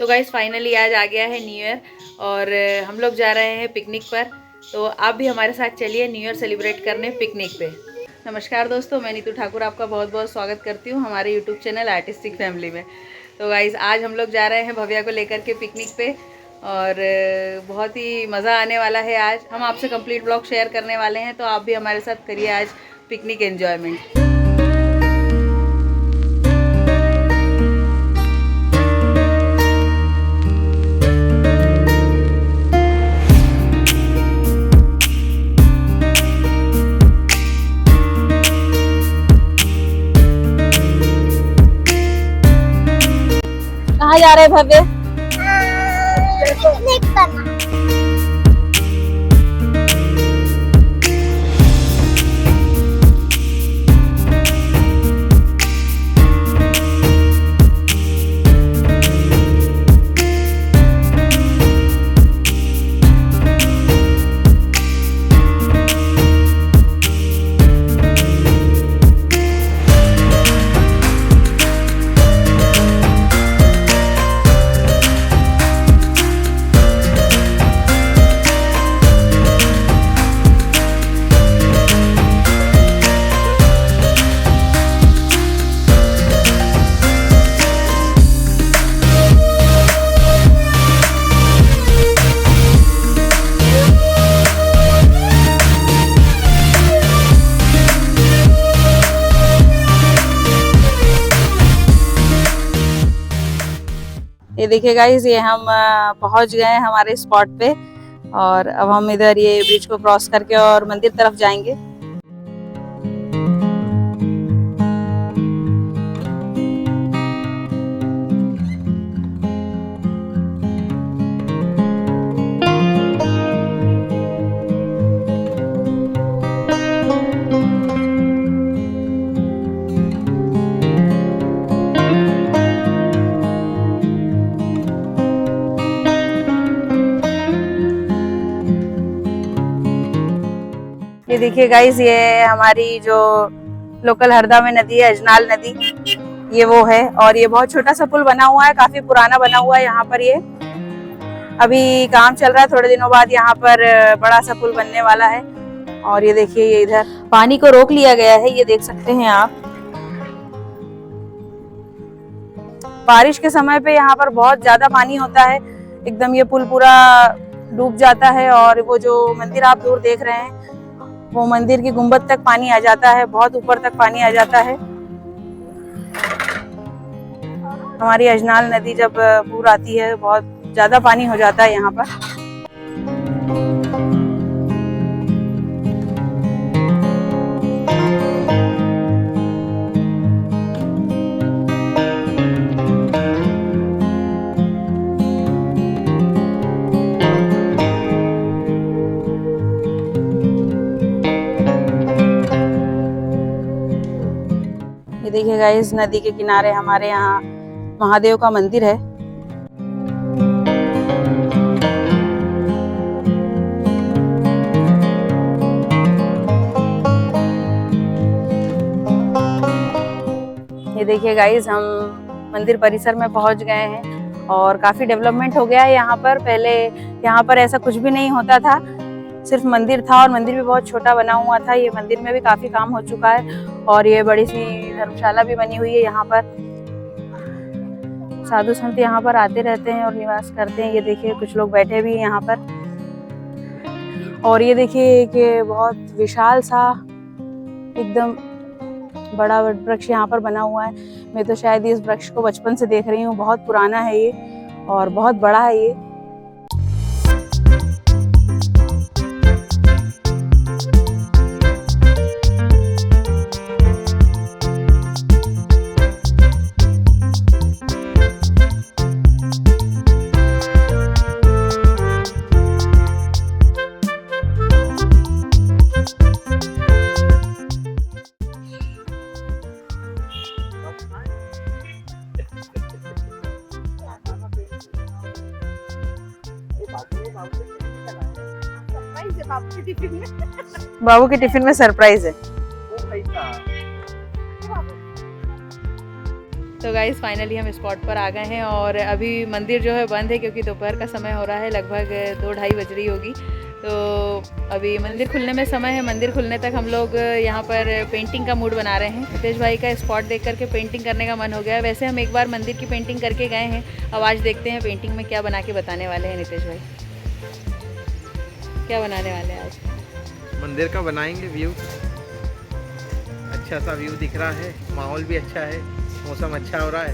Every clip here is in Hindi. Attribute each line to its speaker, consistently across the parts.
Speaker 1: तो गाइस फाइनली आज आ गया है न्यू ईयर और हम लोग जा रहे हैं पिकनिक पर। तो आप भी हमारे साथ चलिए न्यू ईयर सेलिब्रेट करने पिकनिक पे। नमस्कार दोस्तों, मैं नीतू ठाकुर आपका बहुत बहुत स्वागत करती हूँ हमारे यूट्यूब चैनल आर्टिस्टिक फैमिली में। तो गाइस आज हम लोग जा रहे हैं भव्या को लेकर के पिकनिक पे और बहुत ही मज़ा आने वाला है। आज हम आपसे कंप्लीट ब्लॉग शेयर करने वाले हैं, तो आप भी हमारे साथ करिए आज पिकनिक एंजॉयमेंट। कहाँ जा रहे हैं भव्य? ये देखिए गाइस, ये हम पहुंच गए हैं हमारे स्पॉट पे और अब हम इधर ये ब्रिज को क्रॉस करके और मंदिर तरफ जाएंगे। ये देखिए गाइस, ये हमारी जो लोकल हरदा में नदी है, अजनाल नदी, ये वो है। और ये बहुत छोटा सा पुल बना हुआ है, काफी पुराना बना हुआ है। यहाँ पर ये अभी काम चल रहा है, थोड़े दिनों बाद यहाँ पर बड़ा सा पुल बनने वाला है। और ये देखिए, ये इधर पानी को रोक लिया गया है, ये देख सकते हैं आप। बारिश के समय पे यहाँ पर बहुत ज्यादा पानी होता है, एकदम ये पुल पूरा डूब जाता है। और वो जो मंदिर आप दूर देख रहे हैं, वो मंदिर की गुंबद तक पानी आ जाता है, बहुत ऊपर तक पानी आ जाता है। हमारी अजनाल नदी जब पूर आती है, बहुत ज्यादा पानी हो जाता है यहाँ पर। देखिए गाइस, नदी के किनारे हमारे यहाँ महादेव का मंदिर है। ये देखिए गाइस, हम मंदिर परिसर में पहुंच गए हैं और काफी डेवलपमेंट हो गया है यहाँ पर। पहले यहाँ पर ऐसा कुछ भी नहीं होता था, सिर्फ मंदिर था और मंदिर भी बहुत छोटा बना हुआ था। ये मंदिर में भी काफी काम हो चुका है और ये बड़ी सी धर्मशाला भी बनी हुई है। यहाँ पर साधु संत यहाँ पर आते रहते हैं और निवास करते हैं। ये देखिए, कुछ लोग बैठे भी हैं यहाँ पर। और ये देखिए कि बहुत विशाल सा एकदम बड़ा वृक्ष यहाँ पर बना हुआ है। मैं तो शायद इस वृक्ष को बचपन से देख रही हूँ, बहुत पुराना है ये और बहुत बड़ा है ये। बाबू के टिफिन में सरप्राइज है। तो गाइस फाइनली हम स्पॉट पर आ गए हैं और अभी मंदिर जो है बंद है क्योंकि दोपहर का समय हो रहा है, लगभग 2-2:30 बज रही होगी। तो अभी मंदिर खुलने में समय है, मंदिर खुलने तक हम लोग यहाँ पर पेंटिंग का मूड बना रहे हैं। नितेश भाई का स्पॉट देख करके पेंटिंग करने का मन हो गया है। वैसे हम एक बार मंदिर की पेंटिंग करके गए हैं, अब आज देखते हैं पेंटिंग में क्या बना के बताने वाले हैं नितेश भाई। क्या बनाने वाले हैं आज?
Speaker 2: मंदिर का बनाएंगे व्यू। अच्छा सा व्यू दिख रहा है, माहौल भी अच्छा है, मौसम अच्छा हो रहा है।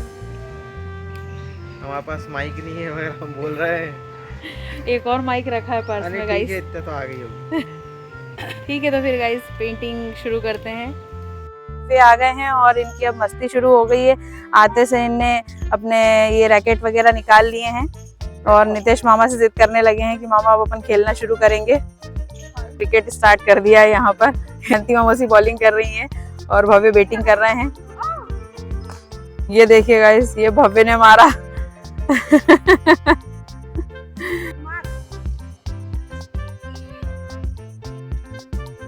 Speaker 2: हमारे पास माइक नहीं है मगर हम बोल रहे हैं।
Speaker 1: एक और माइक रखा है पर्स में गाइस।
Speaker 2: इतना तो आ गई होगी।
Speaker 1: ठीक है, तो फिर गाइस पेंटिंग शुरू करते हैं। वे आ गए हैं और इनकी अब मस्ती शुरू हो गई है। आते से इनने अपने ये रैकेट वगैरह निकाल लिए हैं और नितेश मामा से जिद करने लगे हैं कि मामा अब अपन खेलना शुरू करेंगे। क्रिकेट स्टार्ट कर दिया है यहाँ पर। अंतिम मामोसी बॉलिंग कर रही हैं और भव्य बैटिंग कर रहे हैं। ये देखिए गाइस, ये भव्य ने मारा।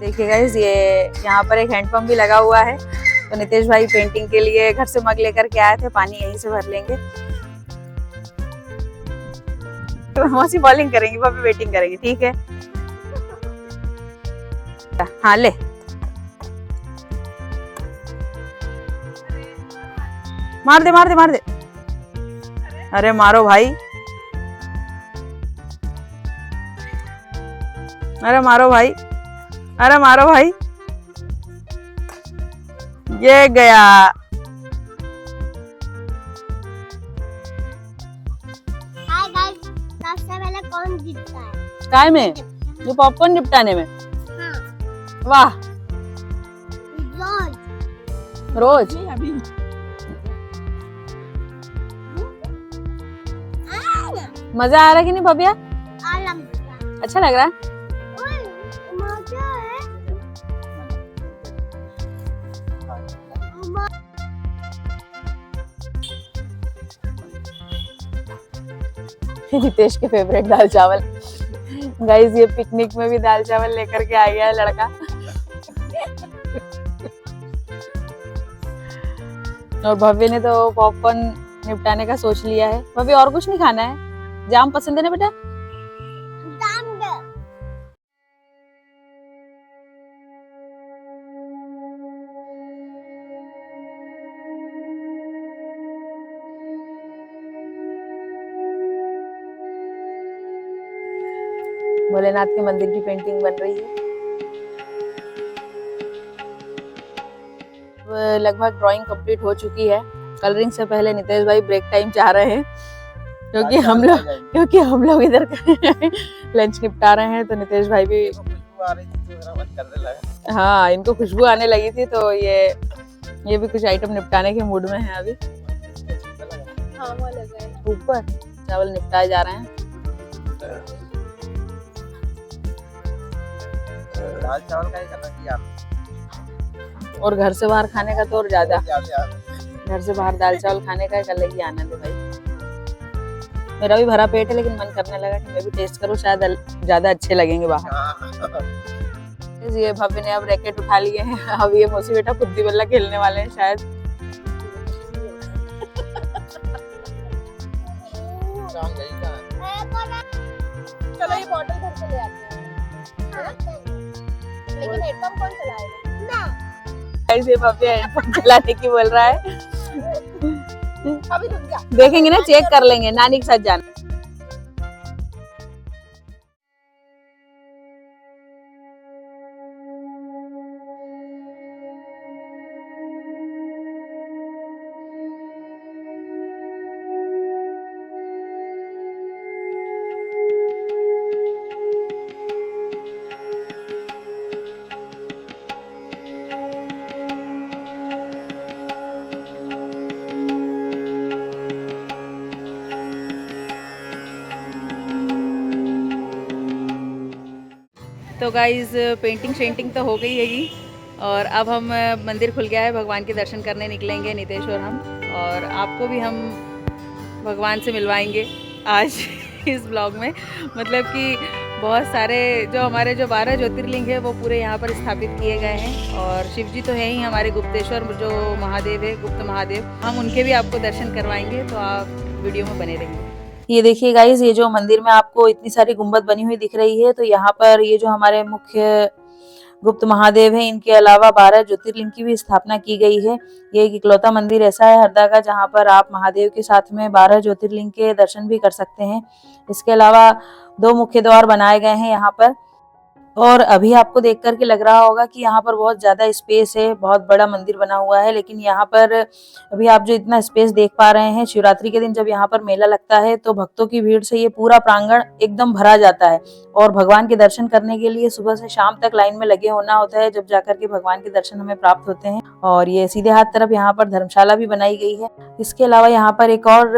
Speaker 1: देखिए गाइस, ये यहाँ पर एक हैंडपंप भी लगा हुआ है। तो नितेश भाई पेंटिंग के लिए घर से मग लेकर के आए थे, पानी यहीं से भर लेंगे। तो मौसी बॉलिंग करेंगी, भव्य बैटिंग करेंगी, ठीक है। हाँ ले, मार दे मार दे मार दे। अरे मारो भाई, अरे मारो भाई, अरे मारो भाई। ये गया।
Speaker 3: हाय गाइस, सबसे पहले कौन जीतता है?
Speaker 1: काय में? जो पॉपकॉर्न निपटाने में?
Speaker 3: हाँ।
Speaker 1: वाह,
Speaker 3: रोज।
Speaker 1: रोज मजा आ रहा है कि नहीं भव्या? अच्छा लग रहा है?
Speaker 3: मजा है।
Speaker 1: नितेश के फेवरेट दाल चावल। गाइस, ये पिकनिक में भी दाल चावल लेकर के आ गया है लड़का। और भव्य ने तो पॉपकॉर्न निपटाने का सोच लिया है। भव्य और कुछ नहीं खाना है? जाम पसंद है ना बेटा? भोलेनाथ के मंदिर की पेंटिंग बन रही है। लगभग ड्राइंग कंप्लीट हो चुकी है। कलरिंग से पहले नितेश भाई ब्रेक टाइम चाह रहे हैं क्योंकि हम लोग इधर लंच निपटा रहे हैं। तो नितेश भाई भी, हाँ, इनको खुशबू आने लगी थी तो ये भी कुछ आइटम निपटाने के मूड में है अभी। ऊपर चावल निपटाए जा रहे हैं।
Speaker 2: दाल चावल का ही करना चाहिए
Speaker 1: और घर से बाहर खाने का तो और ज्यादा। घर से बाहर दाल चावल खाने का एक अलग ही आनंद है भाई। मेरा भी भरा पेट है लेकिन मन करने लगा कि मैं भी टेस्ट करूं, शायद ज्यादा अच्छे लगेंगे बाहर। ये भव्य ने अब रैकेट उठा लिए हैं। अब ये मौसी बेटा खुद्दी बल्ला खेलने वाले हैं शायद।
Speaker 3: चलो ये बॉटल घर से ले आते हैं। लेकिन हेडपंप कौन चलाएगा?
Speaker 1: ऐसे भव्य हेडपंप चलाने की बोल रहा है।
Speaker 3: अभी रुक जा,
Speaker 1: देखेंगे ना, चेक कर लेंगे, नानी के साथ जाना। तो गाइज़ पेंटिंग शेंटिंग तो हो गई है जी, और अब हम मंदिर खुल गया है, भगवान के दर्शन करने निकलेंगे नितेश और हम, और आपको भी हम भगवान से मिलवाएंगे आज इस ब्लॉग में। मतलब कि बहुत सारे जो हमारे जो 12 ज्योतिर्लिंग है वो पूरे यहाँ पर स्थापित किए गए हैं। और शिव जी तो है ही हमारे गुप्तेश्वर जो महादेव है, गुप्त महादेव, हम उनके भी आपको दर्शन करवाएंगे, तो आप वीडियो में बने रहिए। ये देखिए गाइज, ये जो मंदिर में आपको इतनी सारी गुम्बद बनी हुई दिख रही है, तो यहाँ पर ये जो हमारे मुख्य गुप्त महादेव है, इनके अलावा 12 ज्योतिर्लिंग की भी स्थापना की गई है। ये एक इकलौता मंदिर ऐसा है हरदा का जहाँ पर आप महादेव के साथ में 12 ज्योतिर्लिंग के दर्शन भी कर सकते हैं। इसके अलावा 2 मुख्य द्वार बनाए गए हैं यहाँ पर। और अभी आपको देख करके लग रहा होगा कि यहाँ पर बहुत ज़्यादा स्पेस है, बहुत बड़ा मंदिर बना हुआ है, लेकिन यहाँ पर अभी आप जो इतना स्पेस देख पा रहे हैं, शिवरात्रि के दिन जब यहाँ पर मेला लगता है तो भक्तों की भीड़ से ये पूरा प्रांगण एकदम भरा जाता है। और भगवान के दर्शन करने के लिए सुबह से शाम तक लाइन में लगे होना होता है, जब जाकर के भगवान के दर्शन हमें प्राप्त होते हैं। और ये सीधे हाथ तरफ यहाँ पर धर्मशाला भी बनाई गई है। इसके अलावा यहाँ पर एक और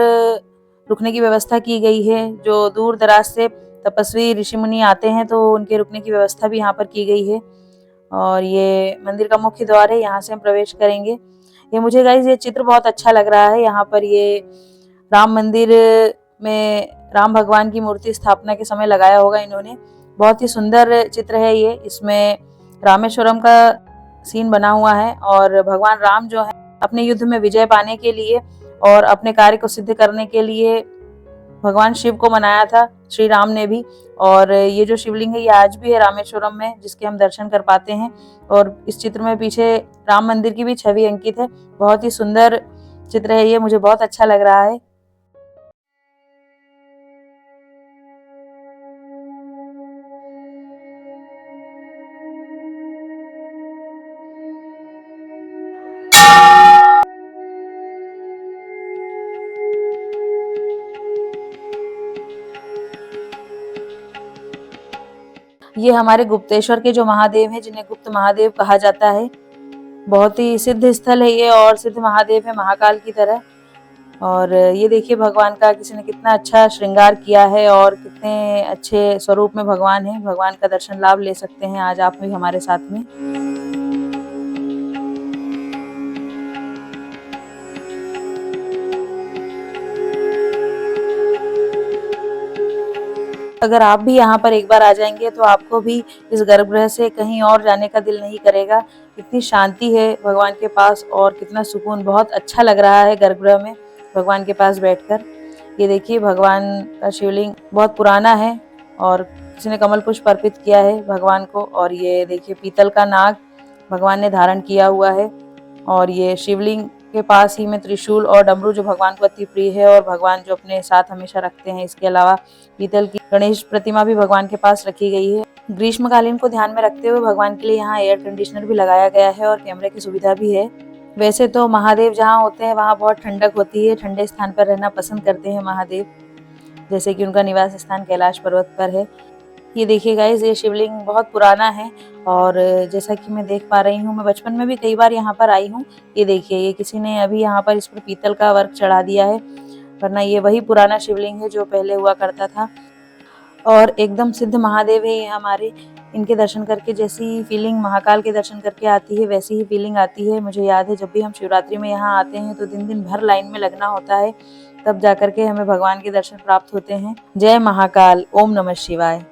Speaker 1: रुकने की व्यवस्था की गई है। जो दूर दराज से तपस्वी ऋषि मुनि आते हैं तो उनके रुकने की व्यवस्था भी यहाँ पर की गई है। और ये मंदिर का मुख्य द्वार है, यहाँ से हम प्रवेश करेंगे। ये मुझे गाइस ये चित्र बहुत अच्छा लग रहा है। यहाँ पर ये राम मंदिर में राम भगवान की मूर्ति स्थापना के समय लगाया होगा इन्होंने। बहुत ही सुंदर चित्र है ये। इसमें रामेश्वरम का सीन बना हुआ है और भगवान राम जो है अपने युद्ध में विजय पाने के लिए और अपने कार्य को सिद्ध करने के लिए भगवान शिव को मनाया था, श्री राम ने भी। और ये जो शिवलिंग है ये आज भी है रामेश्वरम में, जिसके हम दर्शन कर पाते हैं। और इस चित्र में पीछे राम मंदिर की भी छवि अंकित है। बहुत ही सुंदर चित्र है ये, मुझे बहुत अच्छा लग रहा है। ये हमारे गुप्तेश्वर के जो महादेव हैं, जिन्हें गुप्त महादेव कहा जाता है, बहुत ही सिद्ध स्थल है ये और सिद्ध महादेव है महाकाल की तरह। और ये देखिए भगवान का किसी ने कितना अच्छा श्रृंगार किया है और कितने अच्छे स्वरूप में भगवान है। भगवान का दर्शन लाभ ले सकते हैं आज आप भी हमारे साथ में। अगर आप भी यहाँ पर एक बार आ जाएंगे तो आपको भी इस गर्भगृह से कहीं और जाने का दिल नहीं करेगा। इतनी शांति है भगवान के पास और कितना सुकून, बहुत अच्छा लग रहा है गर्भगृह में भगवान के पास बैठकर। ये देखिए भगवान का शिवलिंग बहुत पुराना है और किसी ने कमल पुष्प अर्पित किया है भगवान को। और ये देखिए पीतल का नाग भगवान ने धारण किया हुआ है। और ये शिवलिंग के पास ही में त्रिशूल और डमरू जो भगवान को अति प्रिय है और भगवान जो अपने साथ हमेशा रखते हैं। इसके अलावा पीतल की गणेश प्रतिमा भी भगवान के पास रखी गई है। ग्रीष्मकालीन को ध्यान में रखते हुए भगवान के लिए यहाँ एयर कंडीशनर भी लगाया गया है और कैमरे की सुविधा भी है। वैसे तो महादेव जहाँ होते हैं वहाँ बहुत ठंडक होती है, ठंडे स्थान पर रहना पसंद करते हैं महादेव, जैसे कि उनका निवास स्थान कैलाश पर्वत पर है। ये देखिए गाइस, ये शिवलिंग बहुत पुराना है और जैसा कि मैं देख पा रही हूँ, मैं बचपन में भी कई बार यहाँ पर आई हूँ। ये देखिए, ये किसी ने अभी यहाँ पर इस पर पीतल का वर्क चढ़ा दिया है, वरना ये वही पुराना शिवलिंग है जो पहले हुआ करता था। और एकदम सिद्ध महादेव है ये हमारे। इनके दर्शन करके जैसी फीलिंग महाकाल के दर्शन करके आती है वैसी ही फीलिंग आती है। मुझे याद है जब भी हम शिवरात्रि में यहाँ आते हैं तो दिन दिन भर लाइन में लगना होता है, तब जाकर के हमें भगवान के दर्शन प्राप्त होते हैं। जय महाकाल, ओम नमः शिवाय।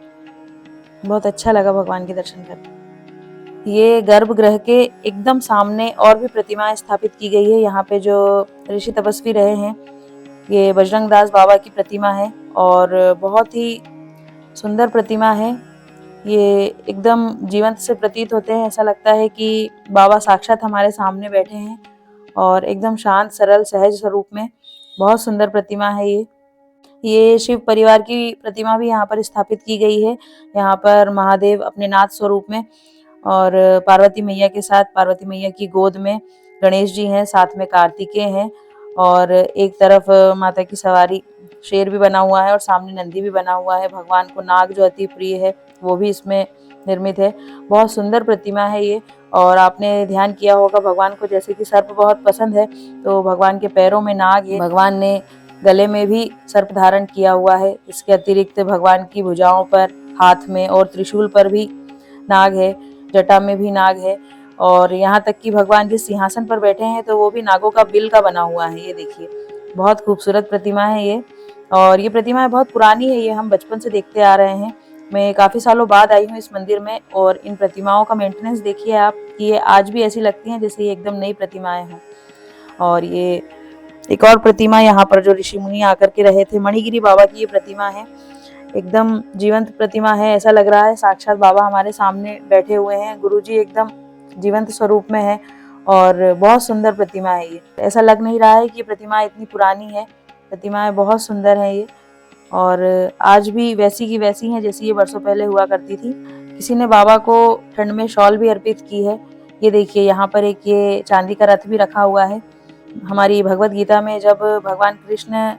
Speaker 1: बहुत अच्छा लगा भगवान के दर्शन करके। ये गर्भगृह के एकदम सामने और भी प्रतिमाएं स्थापित की गई है। यहाँ पे जो ऋषि तपस्वी रहे हैं, ये बजरंग दास बाबा की प्रतिमा है और बहुत ही सुंदर प्रतिमा है। ये एकदम जीवंत से प्रतीत होते हैं, ऐसा लगता है कि बाबा साक्षात हमारे सामने बैठे हैं और एकदम शांत सरल सहज स्वरूप में। बहुत सुंदर प्रतिमा है ये शिव परिवार की प्रतिमा भी यहाँ पर स्थापित की गई है। यहाँ पर महादेव अपने नाथ स्वरूप में और पार्वती मैया के साथ, पार्वती मैया की गोद में गणेश जी हैं, साथ में कार्तिकेय हैं और एक तरफ माता की सवारी शेर भी बना हुआ है और सामने नंदी भी बना हुआ है। भगवान को नाग जो अति प्रिय है वो भी इसमें निर्मित है। बहुत सुंदर प्रतिमा है ये। और आपने ध्यान किया होगा भगवान को जैसे कि सर्प बहुत पसंद है, तो भगवान के पैरों में नाग है, भगवान ने गले में भी सर्प धारण किया हुआ है। इसके अतिरिक्त भगवान की भुजाओं पर, हाथ में और त्रिशूल पर भी नाग है, जटा में भी नाग है और यहाँ तक कि भगवान जिस सिंहासन पर बैठे हैं तो वो भी नागों का बिल का बना हुआ है। ये देखिए, बहुत खूबसूरत प्रतिमा है ये। और ये प्रतिमा बहुत पुरानी है, ये हम बचपन से देखते आ रहे हैं मैं काफ़ी सालों बाद आई हूँ इस मंदिर में, और इन प्रतिमाओं का मेंटेनेंस देखिए आप कि ये आज भी ऐसी लगती हैं जैसे ये एकदम नई प्रतिमाएं हों। और ये एक और प्रतिमा यहाँ पर जो ऋषि मुनि आकर के रहे थे, मणिगिरी बाबा की ये प्रतिमा है, एकदम जीवंत प्रतिमा है। ऐसा लग रहा है साक्षात बाबा हमारे सामने बैठे हुए हैं, गुरुजी एकदम जीवंत स्वरूप में है, और बहुत सुंदर प्रतिमा है ये। ऐसा लग नहीं रहा है कि प्रतिमा इतनी पुरानी है, प्रतिमाएं बहुत सुंदर हैं ये, और आज भी वैसी की वैसी हैं जैसी ये वर्षों पहले हुआ करती थी। किसी ने बाबा को ठंड में शॉल भी अर्पित की है। ये देखिए यहाँ पर एक ये चांदी का रथ भी रखा हुआ है। हमारी भगवत गीता में जब भगवान कृष्ण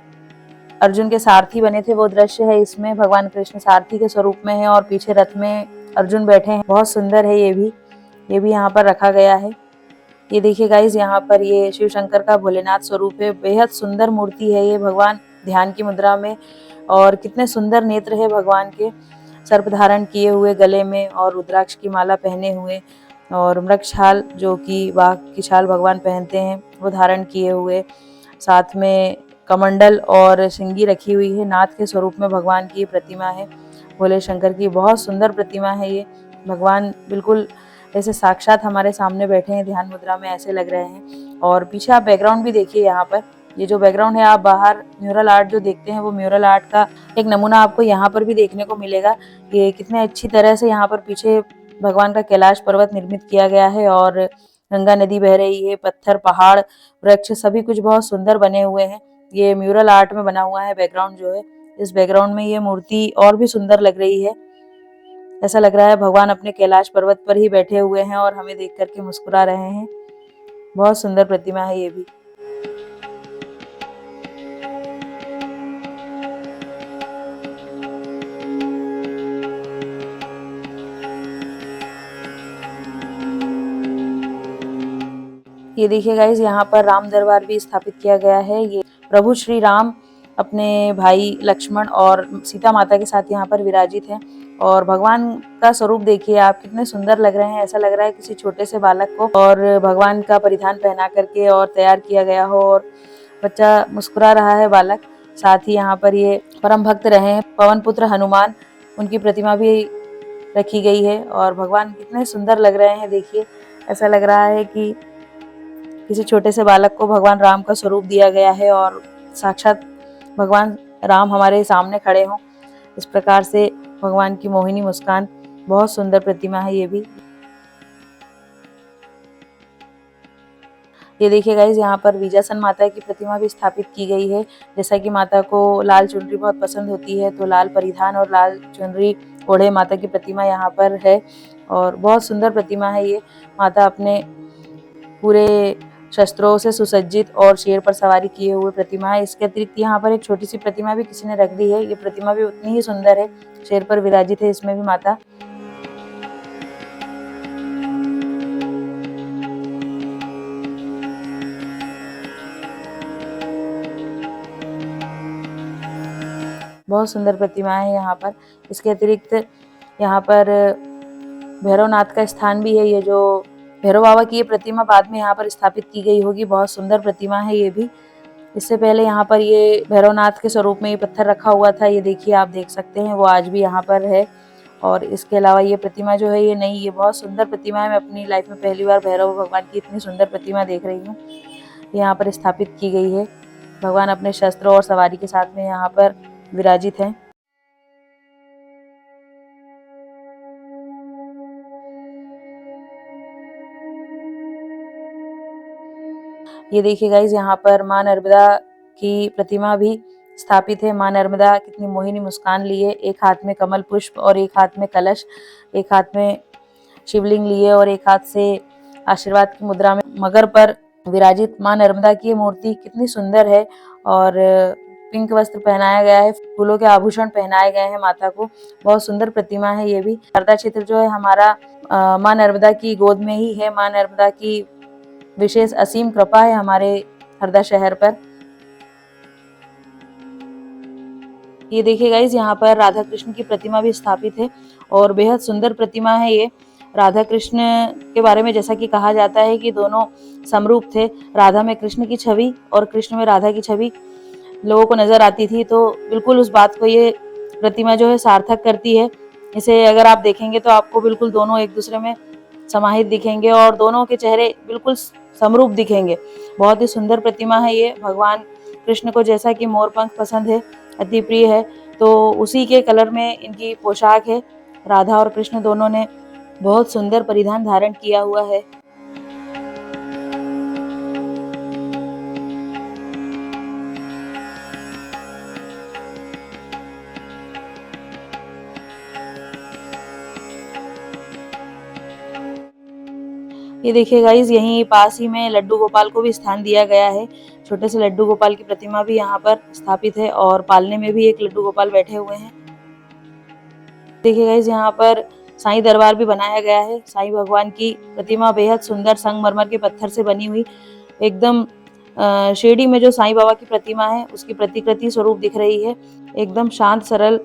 Speaker 1: अर्जुन के सारथी बने थे वो दृश्य है इसमें। भगवान कृष्ण सारथी के स्वरूप में है और पीछे रथ में अर्जुन बैठे हैं। बहुत सुंदर है ये भी यहाँ पर रखा गया है। ये देखिए गाइस, यहाँ पर ये शिव शंकर का भोलेनाथ स्वरूप है। बेहद सुंदर मूर्ति है ये, भगवान ध्यान की मुद्रा में, और कितने सुंदर नेत्र है भगवान के, सर्प धारण किए हुए गले में, और रुद्राक्ष की माला पहने हुए, और मृग छाल जो कि बाघ की छाल भगवान पहनते हैं वो धारण किए हुए, साथ में कमंडल और सिंगी रखी हुई है। नाथ के स्वरूप में भगवान की प्रतिमा है, भोले शंकर की। बहुत सुंदर प्रतिमा है ये। भगवान बिल्कुल ऐसे साक्षात हमारे सामने बैठे हैं ध्यान मुद्रा में, ऐसे लग रहे हैं। और पीछे आप बैकग्राउंड भी देखिए, यहाँ पर ये जो बैकग्राउंड है, आप बाहर म्यूरल आर्ट जो देखते हैं वो म्यूरल आर्ट का एक नमूना आपको यहाँ पर भी देखने को मिलेगा। ये कितने अच्छी तरह से यहाँ पर पीछे भगवान का कैलाश पर्वत निर्मित किया गया है, और गंगा नदी बह रही है, पत्थर, पहाड़, वृक्ष सभी कुछ बहुत सुंदर बने हुए हैं। ये म्यूरल आर्ट में बना हुआ है बैकग्राउंड जो है। इस बैकग्राउंड में ये मूर्ति और भी सुंदर लग रही है। ऐसा लग रहा है भगवान अपने कैलाश पर्वत पर ही बैठे हुए हैं और हमें देख करके मुस्कुरा रहे हैं। बहुत सुंदर प्रतिमा है ये भी। ये देखिए गाइस, यहाँ पर राम दरबार भी स्थापित किया गया है। ये प्रभु श्री राम अपने भाई लक्ष्मण और सीता माता के साथ यहाँ पर विराजित हैं, और भगवान का स्वरूप देखिए आप, कितने सुंदर लग रहे हैं। ऐसा लग रहा है किसी छोटे से बालक को और भगवान का परिधान पहना करके और तैयार किया गया हो, और बच्चा मुस्कुरा रहा है बालक। साथ ही यहाँ पर ये परम भक्त रहे हैं पवन पुत्र हनुमान, उनकी प्रतिमा भी रखी गई है, और भगवान कितने सुंदर लग रहे हैं। देखिए, ऐसा लग रहा है कि किसी छोटे से बालक को भगवान राम का स्वरूप दिया गया है, और साक्षात भगवान राम हमारे सामने खड़े हों। इस प्रकार से भगवान की मोहिनी मुस्कान, बहुत सुंदर प्रतिमा है ये भी। ये देखिए गाइस, यहाँ पर विजयासन माता की प्रतिमा भी स्थापित की गई है। जैसा कि माता को लाल चुनरी बहुत पसंद होती है, तो लाल परिधान और लाल चुनरी ओढ़े माता की प्रतिमा यहाँ पर है, और बहुत सुंदर प्रतिमा है ये। माता अपने पूरे शस्त्रों से सुसज्जित और शेर पर सवारी किए हुए प्रतिमा है। इसके अतिरिक्त यहाँ पर एक छोटी सी प्रतिमा भी किसी ने रख दी है। ये प्रतिमा भी उतनी ही सुंदर है, शेर पर विराजित है इसमें भी माता। बहुत सुंदर प्रतिमा है यहाँ पर। इसके अतिरिक्त यहाँ पर भैरवनाथ का स्थान भी है। ये जो भैरव बाबा की ये प्रतिमा बाद में यहाँ पर स्थापित की गई होगी। बहुत सुंदर प्रतिमा है ये भी। इससे पहले यहाँ पर ये भैरवनाथ के स्वरूप में ये पत्थर रखा हुआ था। ये देखिए, आप देख सकते हैं, वो आज भी यहाँ पर है। और इसके अलावा ये प्रतिमा जो है ये नई, ये बहुत सुंदर प्रतिमा है। मैं अपनी लाइफ में पहली बार भैरव भगवान की इतनी सुंदर प्रतिमा देख रही हूँ। यहाँ पर स्थापित की गई है। भगवान अपने शस्त्र और सवारी के साथ में यहाँ पर विराजित हैं। ये देखिए गाइस, यहाँ पर माँ नर्मदा की प्रतिमा भी स्थापित है। माँ नर्मदा कितनी मोहिनी मुस्कान लिए, एक हाथ में कमल पुष्प और एक हाथ में कलश, एक हाथ में शिवलिंग लिए और एक हाथ से आशीर्वाद की मुद्रा में मगर पर विराजित माँ नर्मदा की मूर्ति कितनी सुंदर है। और पिंक वस्त्र पहनाया गया है, फूलों के आभूषण पहनाए गए हैं माता को। बहुत सुंदर प्रतिमा है ये भी। हरदा क्षेत्र जो है हमारा माँ नर्मदा की गोद में ही है। माँ नर्मदा की विशेष असीम कृपा है हमारे हरदा शहर पर। ये देखिए गाइस, यहाँ पर राधा कृष्ण की प्रतिमा भी स्थापित है और बेहद सुंदर प्रतिमा है ये। राधा कृष्ण के बारे में जैसा कि कहा जाता है कि दोनों समरूप थे। राधा में कृष्ण की छवि और कृष्ण में राधा की छवि लोगों को नजर आती थी, तो बिल्कुल उस बात को ये प्रतिमा जो है सार्थक करती है। इसे अगर आप देखेंगे तो आपको बिल्कुल दोनों एक दूसरे में समाहित दिखेंगे और दोनों के चेहरे बिल्कुल समरूप दिखेंगे। बहुत ही सुंदर प्रतिमा है ये। भगवान कृष्ण को जैसा कि मोर पंख पसंद है, अति प्रिय है, तो उसी के कलर में इनकी पोशाक है। राधा और कृष्ण दोनों ने बहुत सुंदर परिधान धारण किया हुआ है। ये देखिए गाइस, यहीं पास ही में लड्डू गोपाल को भी स्थान दिया गया है। छोटे से लड्डू गोपाल की प्रतिमा भी यहाँ पर स्थापित है और पालने में भी एक लड्डू गोपाल बैठे हुए हैं। देखिए गाइस, यहाँ पर साईं दरबार भी बनाया गया है। साईं भगवान की प्रतिमा बेहद सुंदर संगमरमर के पत्थर से बनी हुई, एकदम शिरडी में जो साईं बाबा की प्रतिमा है उसकी प्रतिकृति स्वरूप दिख रही है। एकदम शांत सरल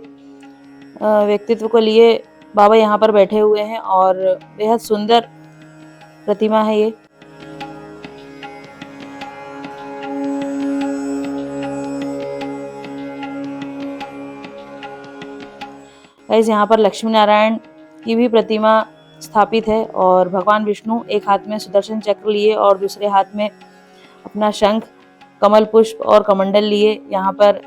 Speaker 1: व्यक्तित्व को लिए बाबा यहाँ पर बैठे हुए हैं और बेहद सुंदर प्रतिमा है ये। गाइस, यहाँ पर लक्ष्मी नारायण की भी प्रतिमा स्थापित है और भगवान विष्णु एक हाथ में सुदर्शन चक्र लिए और दूसरे हाथ में अपना शंख, कमल पुष्प और कमंडल लिए यहाँ पर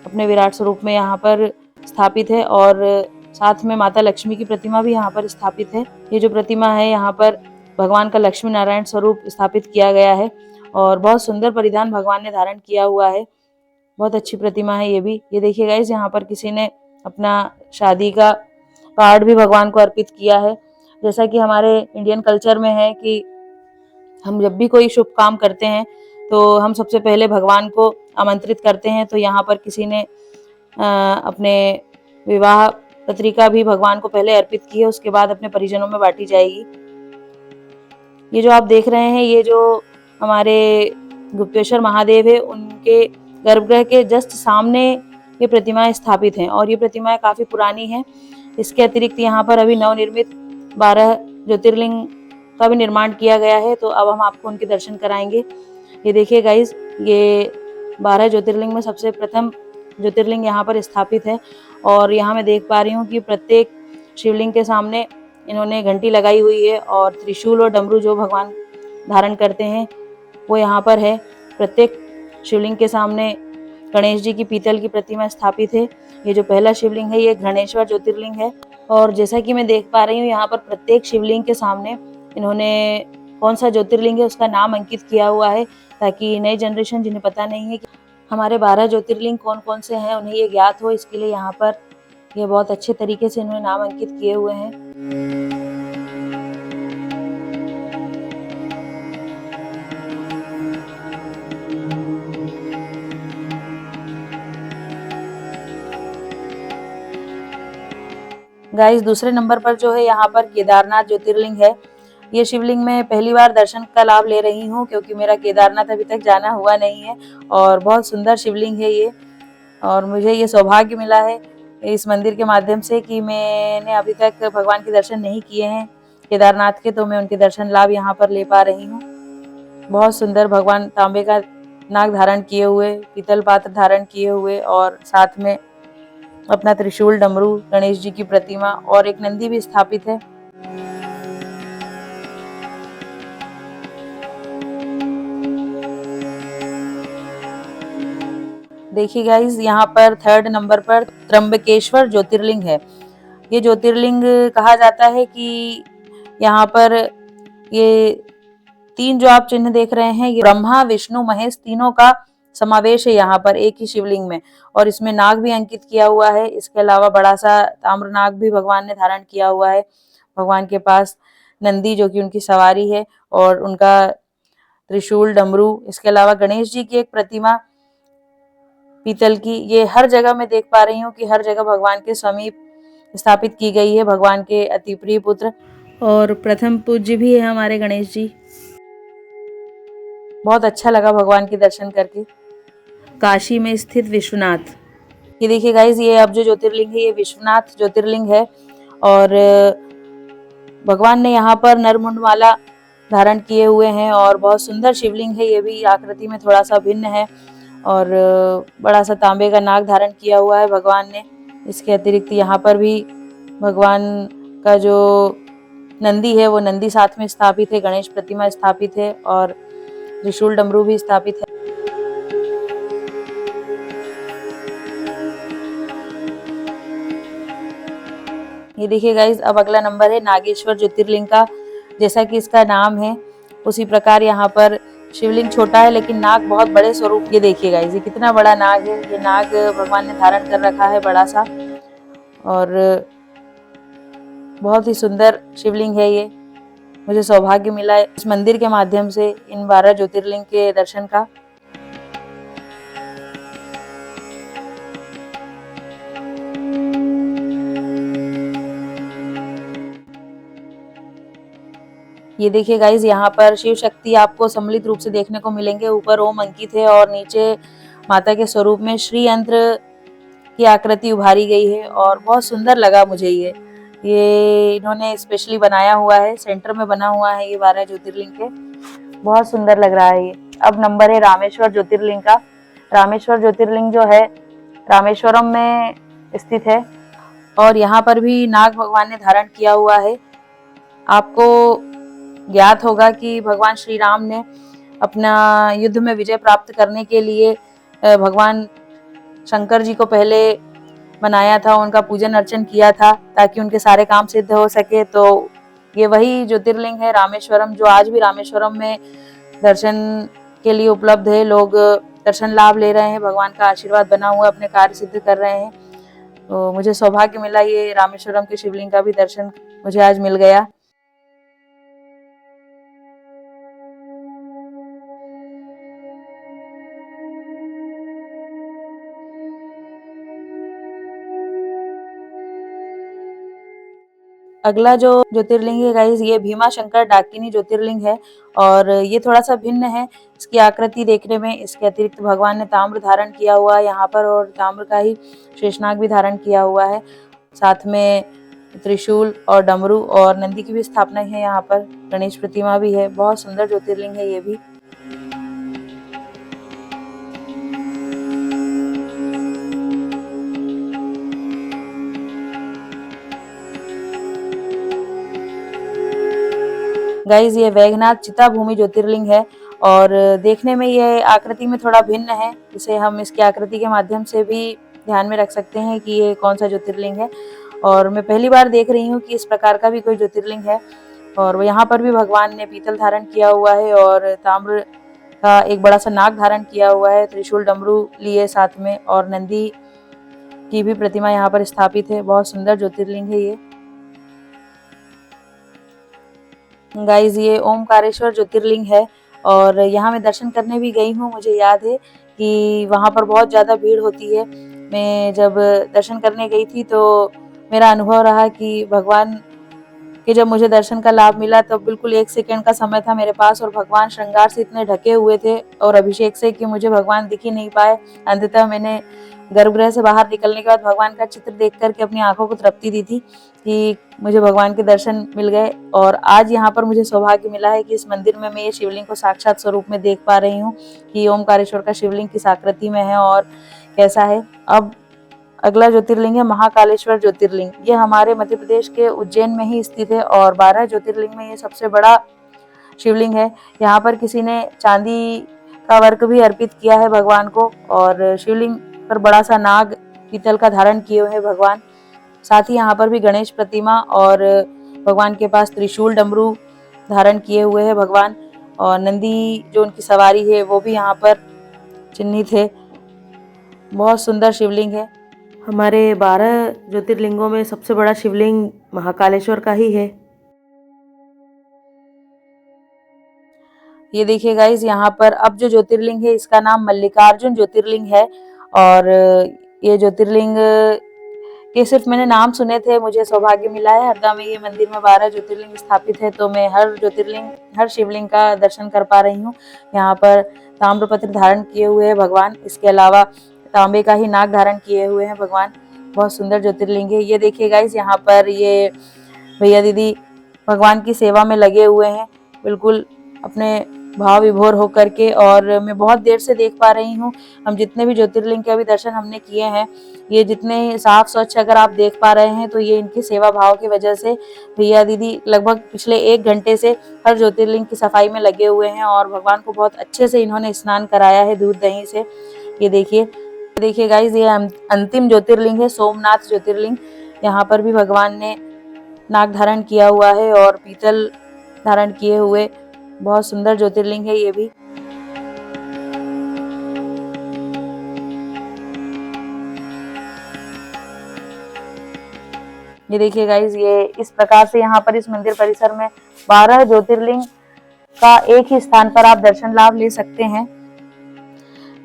Speaker 1: अपने विराट स्वरूप में यहाँ पर स्थापित है और साथ में माता लक्ष्मी की प्रतिमा भी यहाँ पर स्थापित है। ये जो प्रतिमा है यहाँ पर भगवान का लक्ष्मी नारायण स्वरूप स्थापित किया गया है और बहुत सुंदर परिधान भगवान ने धारण किया हुआ है। बहुत अच्छी प्रतिमा है ये भी। ये देखिए गाइस, यहाँ पर किसी ने अपना शादी का कार्ड भी भगवान को अर्पित किया है। जैसा कि हमारे इंडियन कल्चर में है कि हम जब भी कोई शुभ काम करते हैं तो हम सबसे पहले भगवान को आमंत्रित करते हैं, तो यहाँ पर किसी ने अपने विवाह पत्रिका भी भगवान को पहले अर्पित की है, उसके बाद अपने परिजनों में बांटी जाएगी। ये जो आप देख रहे हैं, ये जो हमारे गुप्तेश्वर महादेव है, उनके गर्भगृह के जस्ट सामने ये प्रतिमाएं स्थापित हैं और ये प्रतिमाएं काफी पुरानी हैं। इसके अतिरिक्त यहाँ पर अभी नवनिर्मित 12 ज्योतिर्लिंग का भी निर्माण किया गया है, तो अब हम आपको उनके दर्शन कराएंगे। ये देखिए गाइस, ये 12 ज्योतिर्लिंग में सबसे प्रथम ज्योतिर्लिंग यहाँ पर स्थापित है और यहाँ मैं देख पा रही हूँ कि प्रत्येक शिवलिंग के सामने इन्होंने घंटी लगाई हुई है और त्रिशूल और डमरू जो भगवान धारण करते हैं वो यहाँ पर है। प्रत्येक शिवलिंग के सामने गणेश जी की पीतल की प्रतिमा स्थापित है। ये जो पहला शिवलिंग है ये घृणेश्वर ज्योतिर्लिंग है और जैसा कि मैं देख पा रही हूँ यहाँ पर प्रत्येक शिवलिंग के सामने इन्होंने कौन सा ज्योतिर्लिंग है उसका नाम अंकित किया हुआ है, ताकि नई जनरेशन जिन्हें पता नहीं है कि हमारे 12 ज्योतिर्लिंग कौन कौन से हैं उन्हें ये ज्ञात हो। इसके लिए यहाँ पर ये बहुत अच्छे तरीके से इन्होंने नाम अंकित किए हुए हैं। गाइस, दूसरे नंबर पर जो है यहाँ पर केदारनाथ ज्योतिर्लिंग है। ये शिवलिंग में पहली बार दर्शन का लाभ ले रही हूँ क्योंकि मेरा केदारनाथ अभी तक जाना हुआ नहीं है और बहुत सुंदर शिवलिंग है ये और मुझे ये सौभाग्य मिला है इस मंदिर के माध्यम से कि मैंने अभी तक भगवान के दर्शन नहीं किए हैं केदारनाथ के, तो मैं उनके दर्शन लाभ यहाँ पर ले पा रही हूँ। बहुत सुंदर भगवान तांबे का नाग धारण किए हुए, पीतल पात्र धारण किए हुए और साथ में अपना त्रिशूल, डमरू, गणेश जी की प्रतिमा और एक नंदी भी स्थापित है। देखिए गाइस, यहाँ पर थर्ड नंबर पर त्र्यंबकेश्वर ज्योतिर्लिंग है। ये ज्योतिर्लिंग कहा जाता है कि यहाँ पर ये 3 जो आप चिन्ह देख रहे हैं ये ब्रह्मा, विष्णु, महेश तीनों का समावेश है यहाँ पर एक ही शिवलिंग में और इसमें नाग भी अंकित किया हुआ है। इसके अलावा बड़ा सा ताम्र नाग भी भगवान ने धारण किया हुआ है। भगवान के पास नंदी जो कि उनकी सवारी है और उनका त्रिशूल, डमरू, इसके अलावा गणेश जी की एक प्रतिमा पीतल की, ये हर जगह मैं देख पा रही हूँ कि हर जगह भगवान के समीप स्थापित की गई है। भगवान के अति प्रिय पुत्र और प्रथम पूज्य भी है हमारे गणेश जी। बहुत अच्छा लगा भगवान के दर्शन करके। काशी में स्थित विश्वनाथ, ये देखिए गाइस, ये अब जो ज्योतिर्लिंग है ये विश्वनाथ ज्योतिर्लिंग है और भगवान ने यहाँ पर नरमुंडमाला धारण किए हुए हैं और बहुत सुंदर शिवलिंग है। ये भी आकृति में थोड़ा सा भिन्न है और बड़ा सा तांबे का नाग धारण किया हुआ है भगवान ने। इसके अतिरिक्त यहाँ पर भी भगवान का जो नंदी है वो नंदी साथ में स्थापित है, गणेश प्रतिमा स्थापित है और त्रिशूल डमरू भी स्थापित है। ये देखिए गाइज, अब अगला नंबर है नागेश्वर ज्योतिर्लिंग का। जैसा कि इसका नाम है उसी प्रकार यहाँ पर शिवलिंग छोटा है लेकिन नाग बहुत बड़े स्वरूप। ये देखिए गाइज, ये कितना बड़ा नाग है। ये नाग भगवान ने धारण कर रखा है बड़ा सा, और बहुत ही सुंदर शिवलिंग है ये। मुझे सौभाग्य मिला है इस मंदिर के माध्यम से इन 12 ज्योतिर्लिंग के दर्शन का। ये देखिए गाइज, यहाँ पर शिव शक्ति आपको सम्मिलित रूप से देखने को मिलेंगे। ऊपर ओम अंकित है और नीचे माता के स्वरूप में श्री यंत्र की आकृति उभारी गई है और बहुत सुंदर लगा मुझे ये इन्होंने स्पेशली बनाया हुआ है, सेंटर में बना हुआ है ये 12 ज्योतिर्लिंग के। बहुत सुंदर लग रहा है ये। अब नंबर है रामेश्वर ज्योतिर्लिंग का। रामेश्वर ज्योतिर्लिंग जो है रामेश्वरम में स्थित है और यहाँ पर भी नाग भगवान ने धारण किया हुआ है। आपको ज्ञात होगा कि भगवान श्री राम ने अपना युद्ध में विजय प्राप्त करने के लिए भगवान शंकर जी को पहले बनाया था, उनका पूजन अर्चन किया था ताकि उनके सारे काम सिद्ध हो सके। तो ये वही ज्योतिर्लिंग है रामेश्वरम, जो आज भी रामेश्वरम में दर्शन के लिए उपलब्ध है। लोग दर्शन लाभ ले रहे हैं, भगवान का आशीर्वाद बना हुआ, अपने कार्य सिद्ध कर रहे हैं। तो मुझे सौभाग्य मिला, ये रामेश्वरम के शिवलिंग का भी दर्शन मुझे आज मिल गया। अगला जो ज्योतिर्लिंग है गाइस, ये भीमा शंकर डाकिनी ज्योतिर्लिंग है और ये थोड़ा सा भिन्न है इसकी आकृति देखने में। इसके अतिरिक्त भगवान ने ताम्र धारण किया हुआ है यहाँ पर और ताम्र का ही शेषनाग भी धारण किया हुआ है। साथ में त्रिशूल और डमरू और नंदी की भी स्थापना है यहाँ पर। गणेश प्रतिमा भी है। बहुत सुंदर ज्योतिर्लिंग है ये भी। गाइज, ये वैद्यनाथ चिता भूमि ज्योतिर्लिंग है और देखने में ये आकृति में थोड़ा भिन्न है। इसे हम इसकी आकृति के माध्यम से भी ध्यान में रख सकते हैं कि ये कौन सा ज्योतिर्लिंग है। और मैं पहली बार देख रही हूँ कि इस प्रकार का भी कोई ज्योतिर्लिंग है। और यहाँ पर भी भगवान ने पीतल धारण किया हुआ है और ताम्र का एक बड़ा सा नाग धारण किया हुआ है, त्रिशूल डमरू लिए साथ में, और नंदी की भी प्रतिमा यहाँ पर स्थापित है। बहुत सुंदर ज्योतिर्लिंग है ये। गाइज, ये ओमकारेश्वर ज्योतिर्लिंग है और यहाँ मैं दर्शन करने भी गई हूँ। मुझे याद है कि वहाँ पर बहुत ज़्यादा भीड़ होती है। मैं जब दर्शन करने गई थी तो मेरा अनुभव रहा कि भगवान के जब मुझे दर्शन का लाभ मिला तब बिल्कुल 1 सेकंड का समय था मेरे पास और भगवान श्रृंगार से इतने ढके हुए थे और अभिषेक से कि मुझे भगवान दिख ही नहीं पाए। अंततः मैंने गर्भगृह से बाहर निकलने के बाद भगवान का चित्र देख करके अपनी आंखों को तृप्ति दी थी कि मुझे भगवान के दर्शन मिल गए। और आज यहाँ पर मुझे सौभाग्य मिला है कि इस मंदिर में मैं ये शिवलिंग को साक्षात स्वरूप में देख पा रही हूँ कि ओमकारेश्वर का शिवलिंग किस आकृति में है और कैसा है। अब अगला ज्योतिर्लिंग है महाकालेश्वर ज्योतिर्लिंग। ये हमारे मध्य प्रदेश के उज्जैन में ही स्थित है और 12 ज्योतिर्लिंग में ये सबसे बड़ा शिवलिंग है। यहाँ पर किसी ने चांदी का वर्क भी अर्पित किया है भगवान को और शिवलिंग पर बड़ा सा नाग पीतल का धारण किए हुए हैं भगवान। साथ ही यहाँ पर भी गणेश प्रतिमा और भगवान के पास त्रिशूल डमरू धारण किए हुए हैं भगवान, और नंदी जो उनकी सवारी है वो भी यहाँ पर चिन्हित है। बहुत सुंदर शिवलिंग है। हमारे 12 ज्योतिर्लिंगों में सबसे बड़ा शिवलिंग महाकालेश्वर का ही है। ये देखिए गाइस, यहाँ पर अब जो ज्योतिर्लिंग है इसका नाम मल्लिकार्जुन ज्योतिर्लिंग है और ये ज्योतिर्लिंग के सिर्फ मैंने नाम सुने थे। मुझे सौभाग्य मिला है हरदा में ये मंदिर में 12 ज्योतिर्लिंग स्थापित है तो मैं हर शिवलिंग का दर्शन कर पा रही हूँ। यहाँ पर ताम्रपत्र धारण किए हुए हैं भगवान, इसके अलावा तांबे का ही नाग धारण किए हुए हैं भगवान। बहुत सुंदर ज्योतिर्लिंग है। ये देखिए गाइस, यहाँ पर ये भैया दीदी भगवान की सेवा में लगे हुए हैं, बिल्कुल अपने भाव विभोर होकर के, और मैं बहुत देर से देख पा रही हूँ। हम जितने भी ज्योतिर्लिंग के अभी दर्शन हमने किए हैं, ये जितने साफ स्वच्छ अगर आप देख पा रहे हैं तो ये इनकी सेवा भाव की वजह से भैया दीदी लगभग पिछले 1 घंटे से हर ज्योतिर्लिंग की सफाई में लगे हुए हैं और भगवान को बहुत अच्छे से इन्होंने स्नान कराया है दूध दही से। ये देखिए गाइज, ये अंतिम ज्योतिर्लिंग है, सोमनाथ ज्योतिर्लिंग। यहाँ पर भी भगवान ने नाग धारण किया हुआ है और पीतल धारण किए हुए बहुत सुंदर ज्योतिर्लिंग है ये भी। ये देखिए गाइज, ये इस प्रकार से यहाँ पर इस मंदिर परिसर में 12 ज्योतिर्लिंग का एक ही स्थान पर आप दर्शन लाभ ले सकते हैं।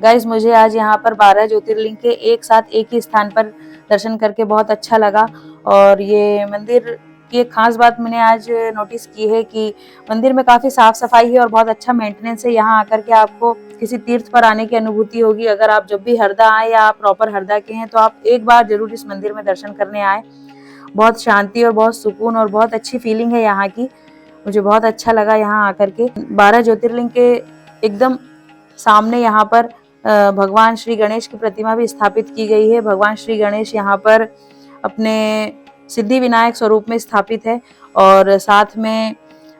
Speaker 1: गाइज, मुझे आज यहाँ पर 12 ज्योतिर्लिंग के एक साथ एक ही स्थान पर दर्शन करके बहुत अच्छा लगा। और ये मंदिर की एक खास बात मैंने आज नोटिस की है कि मंदिर में काफ़ी साफ सफाई है और बहुत अच्छा मेंटेनेंस है। यहाँ आकर के आपको किसी तीर्थ पर आने की अनुभूति होगी। अगर आप जब भी हरदा आए या आप प्रॉपर हरदा के हैं तो आप एक बार जरूर इस मंदिर में दर्शन करने आए। बहुत शांति और बहुत सुकून और बहुत अच्छी फीलिंग है यहाँ की। मुझे बहुत अच्छा लगा यहाँ आकर के। 12 ज्योतिर्लिंग के एकदम सामने यहाँ पर भगवान श्री गणेश की प्रतिमा भी स्थापित की गई है। भगवान श्री गणेश यहाँ पर अपने सिद्धि विनायक स्वरूप में स्थापित है और साथ में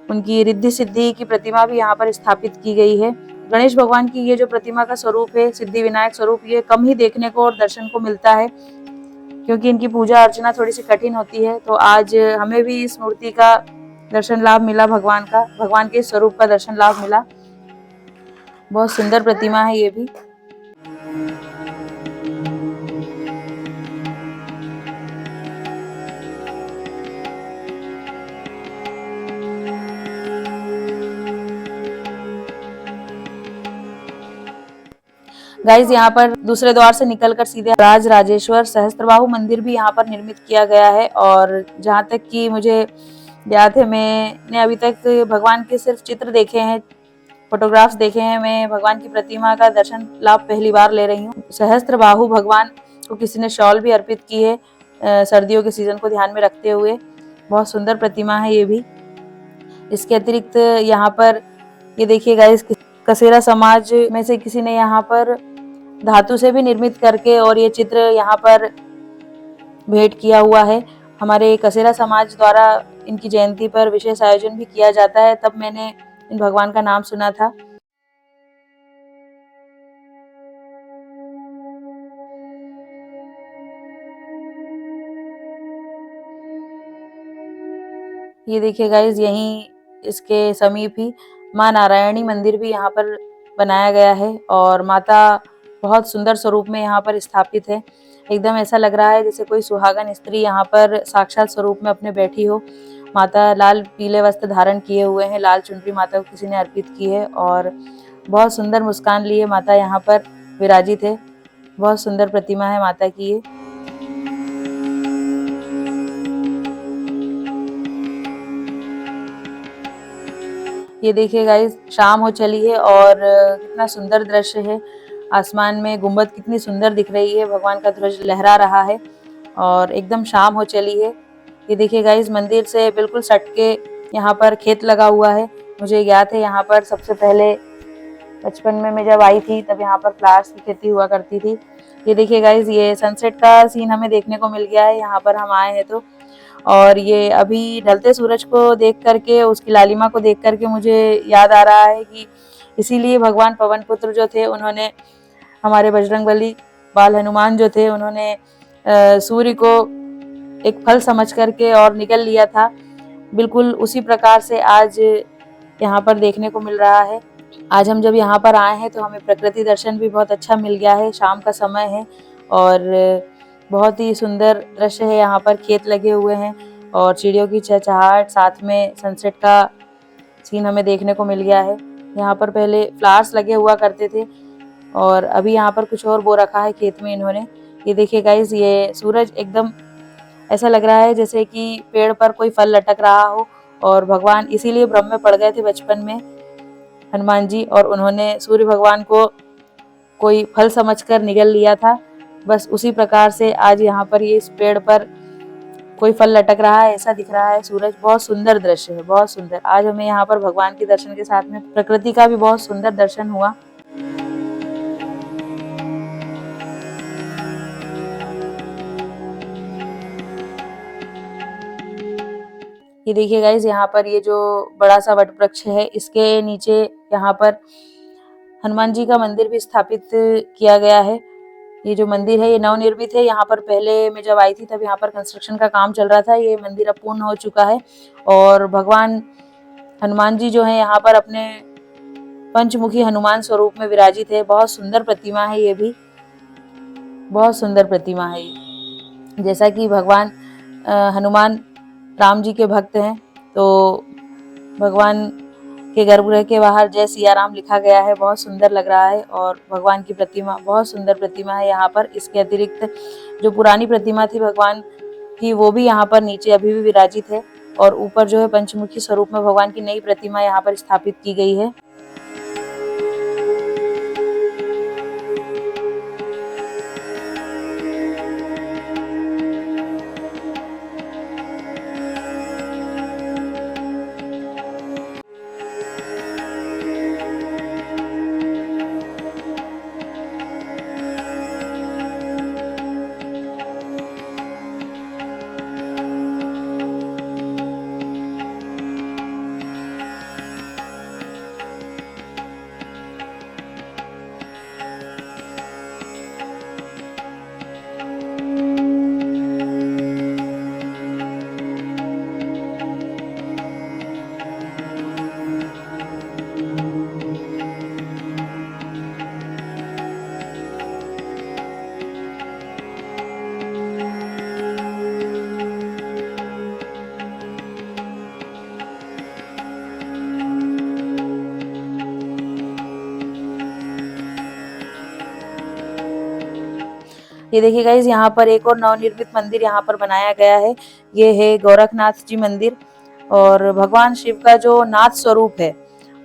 Speaker 1: उनकी रिद्धि सिद्धि की प्रतिमा भी यहाँ पर स्थापित की गई है। गणेश भगवान की ये जो प्रतिमा का स्वरूप है, सिद्धि विनायक स्वरूप, ये कम ही देखने को और दर्शन को मिलता है क्योंकि इनकी पूजा अर्चना थोड़ी सी कठिन होती है। तो आज हमें भी इस मूर्ति का दर्शन लाभ मिला, भगवान के स्वरूप का दर्शन लाभ मिला। बहुत सुंदर प्रतिमा है ये भी। गाइज, यहाँ पर दूसरे द्वार से निकलकर सीधे राज राजेश्वर सहस्त्रबाहु मंदिर भी यहाँ पर निर्मित किया गया है। और जहाँ तक कि मुझे याद है, मैंने अभी तक भगवान के सिर्फ चित्र देखे हैं, फोटोग्राफ्स देखे हैं। मैं भगवान की प्रतिमा का दर्शन लाभ पहली बार ले रही हूँ। सहस्त्रबाहु भगवान को किसी ने शॉल भी अर्पित की है सर्दियों के सीजन को ध्यान में रखते हुए। बहुत सुंदर प्रतिमा है ये भी। इसके अतिरिक्त यहाँ पर ये देखिए गाइस, कसेरा समाज में से किसी ने यहाँ पर धातु से भी निर्मित करके और ये चित्र यहाँ पर भेंट किया हुआ है। हमारे कसेरा समाज द्वारा इनकी जयंती पर विशेष आयोजन भी किया जाता है, तब मैंने इन भगवान का नाम सुना था। ये देखिए गाइज, यहीं इसके समीप ही माँ नारायणी मंदिर भी यहाँ पर बनाया गया है और माता बहुत सुंदर स्वरूप में यहाँ पर स्थापित है। एकदम ऐसा लग रहा है जैसे कोई सुहागन स्त्री यहाँ पर साक्षात स्वरूप में अपने बैठी हो। माता लाल पीले वस्त्र धारण किए हुए हैं, लाल चुनरी माता को किसी ने अर्पित की है और बहुत सुंदर मुस्कान लिए माता यहाँ पर विराजित है। बहुत सुंदर प्रतिमा है माता की ये। ये देखिए गाइस, शाम हो चली है और कितना सुंदर दृश्य है। आसमान में गुंबद कितनी सुंदर दिख रही है, भगवान का ध्वज लहरा रहा है और एकदम शाम हो चली है। ये देखिए गाइस, मंदिर से बिल्कुल सट के यहाँ पर खेत लगा हुआ है। मुझे याद है यहाँ पर सबसे पहले बचपन में मैं जब आई थी तब यहाँ पर फ्लावर्स की खेती हुआ करती थी। ये देखिए गाइस, ये सनसेट का सीन हमें देखने को मिल गया है यहाँ पर हम आए हैं तो। और ये अभी ढलते सूरज को देख करके, उसकी लालिमा को देख करके मुझे याद आ रहा है कि इसीलिए भगवान पवन पुत्र जो थे, उन्होंने हमारे बजरंगबली बाल हनुमान जो थे, उन्होंने सूर्य को एक फल समझ करके और निकल लिया था। बिल्कुल उसी प्रकार से आज यहाँ पर देखने को मिल रहा है। आज हम जब यहाँ पर आए हैं तो हमें प्रकृति दर्शन भी बहुत अच्छा मिल गया है। शाम का समय है और बहुत ही सुंदर दृश्य है। यहाँ पर खेत लगे हुए हैं और चिड़ियों की चहचहाहट, साथ में सनसेट का सीन हमें देखने को मिल गया है। यहाँ पर पहले फ्लावर्स लगे हुआ करते थे और अभी यहाँ पर कुछ और बो रखा है खेत में इन्होंने। ये देखिए गाइस, ये सूरज एकदम ऐसा लग रहा है जैसे कि पेड़ पर कोई फल लटक रहा हो और भगवान इसीलिए भ्रम में पड़ गए थे बचपन में हनुमान जी, और उन्होंने सूर्य भगवान को कोई फल समझकर निगल लिया था। बस उसी प्रकार से आज यहाँ पर ये इस पेड़ पर कोई फल लटक रहा है ऐसा दिख रहा है। सूरज, बहुत सुंदर दृश्य है, बहुत सुंदर। आज हमें यहाँ पर भगवान के दर्शन के साथ में प्रकृति का भी बहुत सुंदर दर्शन हुआ। ये देखिए गाइस, यहाँ पर ये जो बड़ा सा वट वृक्ष है, इसके नीचे यहाँ पर हनुमान जी का मंदिर भी स्थापित किया गया है। ये जो मंदिर है ये नवनिर्मित है। यहाँ पर पहले मैं जब आई थी तब यहाँ पर कंस्ट्रक्शन का काम चल रहा था। ये मंदिर अब पूर्ण हो चुका है और भगवान हनुमान जी जो है यहाँ पर अपने पंचमुखी हनुमान स्वरूप में विराजित है। बहुत सुंदर प्रतिमा है, ये भी बहुत सुंदर प्रतिमा है ये। जैसा कि भगवान हनुमान राम जी के भक्त हैं, तो भगवान के गर्भगृह के बाहर जय सिया राम लिखा गया है। बहुत सुंदर लग रहा है और भगवान की प्रतिमा, बहुत सुंदर प्रतिमा है यहाँ पर। इसके अतिरिक्त जो पुरानी प्रतिमा थी भगवान की, वो भी यहाँ पर नीचे अभी भी विराजित है और ऊपर जो है पंचमुखी स्वरूप में भगवान की नई प्रतिमा यहाँ पर स्थापित की गई है। ये देखिए गाइस, यहाँ पर एक और नवनिर्मित मंदिर यहाँ पर बनाया गया है। ये है गोरखनाथ जी मंदिर और भगवान शिव का जो नाथ स्वरूप है,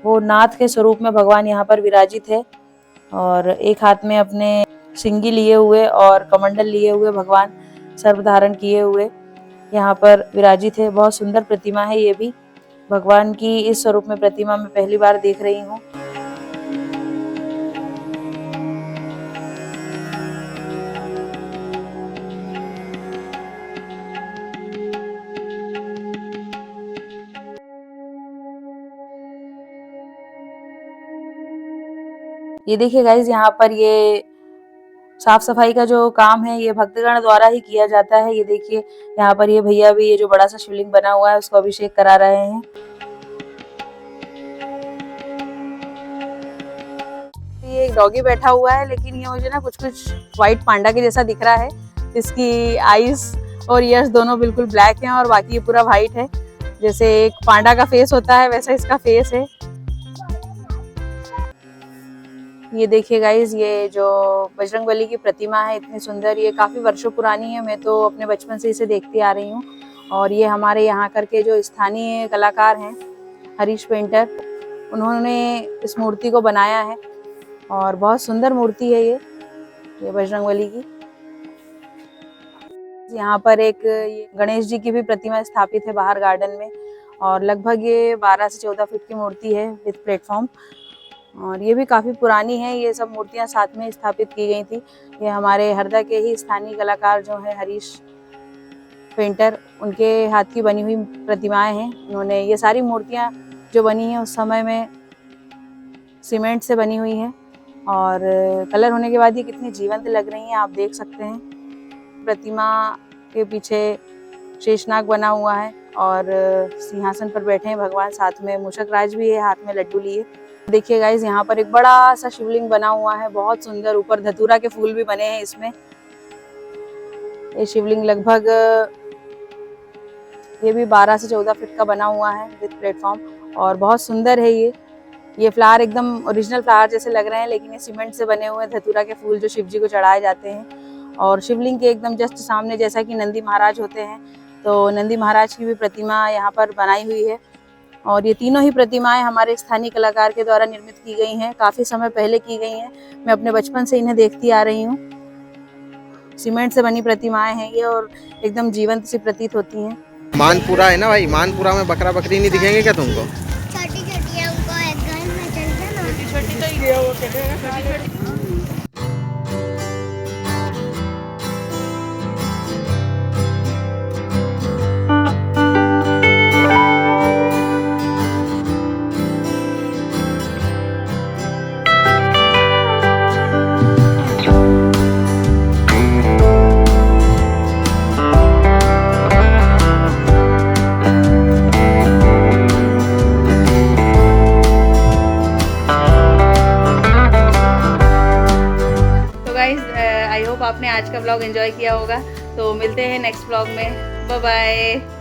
Speaker 1: वो नाथ के स्वरूप में भगवान यहाँ पर विराजित है और एक हाथ में अपने सिंगी लिए हुए और कमंडल लिए हुए भगवान सर्प धारण किए हुए यहाँ पर विराजित है। बहुत सुंदर प्रतिमा है ये भी। भगवान की इस स्वरूप में प्रतिमा मैं पहली बार देख रही हूँ। ये देखिए गाइज, यहाँ पर ये साफ सफाई का जो काम है ये भक्तगण द्वारा ही किया जाता है। ये देखिए, यहाँ पर ये भैया भी ये जो बड़ा सा शिवलिंग बना हुआ है उसको अभिषेक करा रहे हैं। ये एक डॉगी बैठा हुआ है, लेकिन ये मुझे ना कुछ व्हाइट पांडा के जैसा दिख रहा है। इसकी आईज और ईयर्स दोनों बिल्कुल ब्लैक हैं और बाकी ये पूरा व्हाइट है। जैसे एक पांडा का फेस होता है वैसा इसका फेस है। ये देखिए गाइज, ये जो बजरंगबली की प्रतिमा है इतनी सुंदर, ये काफ़ी वर्षों पुरानी है। मैं तो अपने बचपन से इसे देखती आ रही हूँ और ये हमारे यहाँ करके जो स्थानीय कलाकार हैं हरीश पेंटर, उन्होंने इस मूर्ति को बनाया है और बहुत सुंदर मूर्ति है ये बजरंगबली की। यहाँ पर एक ये गणेश जी की भी प्रतिमा स्थापित है बाहर गार्डन में और लगभग ये 12 से 14 फीट की मूर्ति है विद प्लेटफॉर्म और ये भी काफ़ी पुरानी है। ये सब मूर्तियाँ साथ में स्थापित की गई थी। ये हमारे हरदा के ही स्थानीय कलाकार जो है हरीश पेंटर, उनके हाथ की बनी हुई प्रतिमाएं हैं। उन्होंने ये सारी मूर्तियाँ जो बनी हैं उस समय में सीमेंट से बनी हुई हैं और कलर होने के बाद ये कितनी जीवंत लग रही हैं आप देख सकते हैं। प्रतिमा के पीछे शेषनाग बना हुआ है और सिंहासन पर बैठे हैं भगवान, साथ में मूषक राज भी है हाथ में लड्डू लिए। देखिए गाइज, यहाँ पर एक बड़ा सा शिवलिंग बना हुआ है, बहुत सुंदर। ऊपर धतूरा के फूल भी बने हैं इसमें। ये शिवलिंग लगभग ये भी 12 से 14 फीट का बना हुआ है विद प्लेटफॉर्म और बहुत सुंदर है ये फ्लावर एकदम ओरिजिनल फ्लावर जैसे लग रहे हैं, लेकिन ये सीमेंट से बने हुए धतूरा के फूल जो शिव जी को चढ़ाए जाते हैं। और शिवलिंग के एकदम जस्ट सामने जैसा कि नंदी महाराज होते हैं, तो नंदी महाराज की भी प्रतिमा यहाँ पर बनाई हुई है और ये तीनों ही प्रतिमाएं हमारे स्थानीय कलाकार के द्वारा निर्मित की गई हैं। काफ़ी समय पहले की गई हैं। मैं अपने बचपन से इन्हें देखती आ रही हूँ। सीमेंट से बनी प्रतिमाएं हैं ये और एकदम जीवंत सी प्रतीत होती हैं।
Speaker 2: मानपुरा है ना भाई, मानपुरा में बकरा बकरी नहीं दिखेंगे क्या तुमको?
Speaker 3: छोटी छोटी हमको एक घर में चलते ना।
Speaker 1: आई होप आपने आज का ब्लॉग एंजॉय किया होगा। तो मिलते हैं नेक्स्ट ब्लॉग में। Bye bye.